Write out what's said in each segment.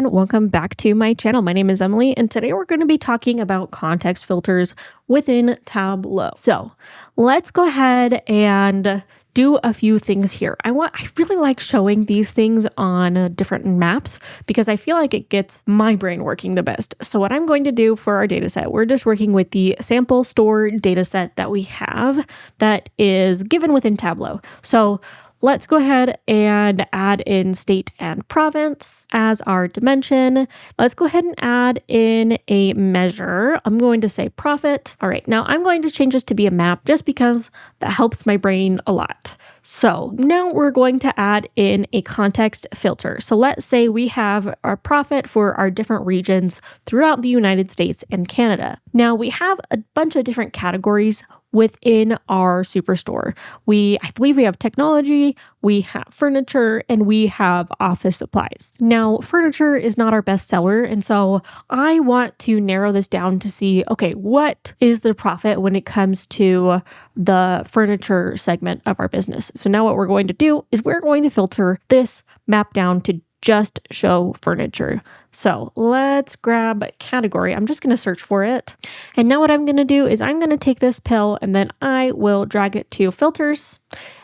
everyone, welcome back to my channel. My name is Emily, and today we're going to be talking about context filters within Tableau. So let's go ahead and do a few things here. I really like showing these things on different maps because I feel like it gets my brain working the best. So what I'm going to do for our data set, we're just working with the sample store data set that we have that is given within Tableau. So let's go ahead and add in state and province as our dimension. Let's go ahead and add in a measure. I'm going to say profit. All right, now I'm going to change this to be a map just because that helps my brain a lot. So now we're going to add in a context filter. So let's say we have our profit for our different regions throughout the United States and Canada. Now we have a bunch of different categories within our superstore. I believe we have technology, we have furniture, and we have office supplies. Now, furniture is not our best seller, and so I want to narrow this down to see, okay, what is the profit when it comes to the furniture segment of our business? So now what we're going to do is we're going to filter this map down to just show furniture. So let's grab category. I'm just going to search for it. And now what I'm going to do is I'm going to take this pill and then I will drag it to filters.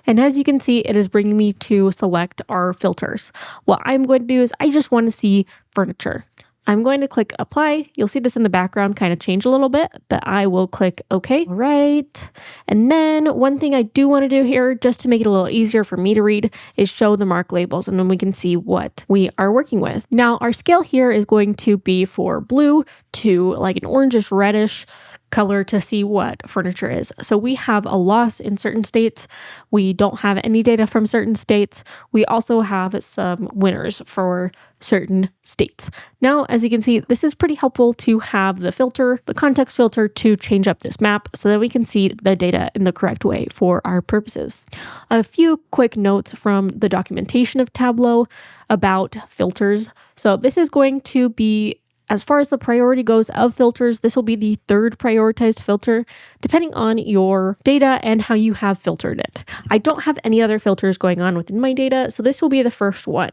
And as you can see, it is bringing me to select our filters. What I'm going to do is I just want to see furniture. I'm going to click apply. You'll see this in the background kind of change a little bit, but I will click OK. All right. And then one thing I do want to do here, just to make it a little easier for me to read, is show the mark labels, and then we can see what we are working with. Now, our scale here is going to be for blue to like an orangish reddish color to see what furniture is. So we have a loss in certain states. We don't have any data from certain states. We also have some winners for certain states. Now, as you can see, this is pretty helpful to have the filter, the context filter, to change up this map so that we can see the data in the correct way for our purposes. A few quick notes from the documentation of Tableau about filters. So this is going to be, as far as the priority goes of filters, this will be the third prioritized filter, depending on your data and how you have filtered it. I don't have any other filters going on within my data, so this will be the first one.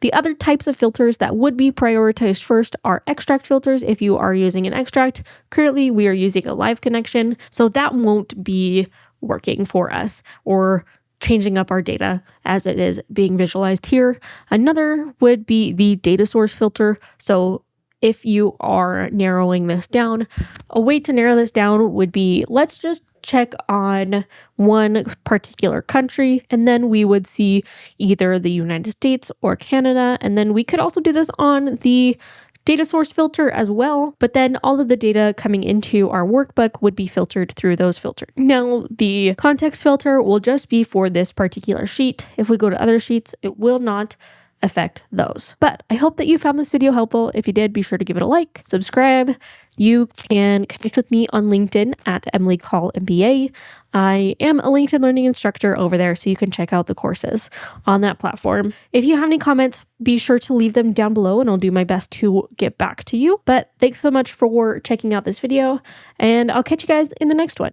The other types of filters that would be prioritized first are extract filters if you are using an extract. Currently, we are using a live connection, so that won't be working for us or changing up our data as it is being visualized here. Another would be the data source filter. So if you are narrowing this down, a way to narrow this down would be, let's just check on one particular country, and then we would see either the United States or Canada. And then we could also do this on the data source filter as well, but then all of the data coming into our workbook would be filtered through those filters. Now, the context filter will just be for this particular sheet. If we go to other sheets, it will not affect those. But I hope that you found this video helpful. If you did, be sure to give it a like, subscribe. You can connect with me on LinkedIn at Emily Call MBA. I am a LinkedIn learning instructor over there, so you can check out the courses on that platform. If you have any comments, be sure to leave them down below and I'll do my best to get back to you. But thanks so much for checking out this video, and I'll catch you guys in the next one.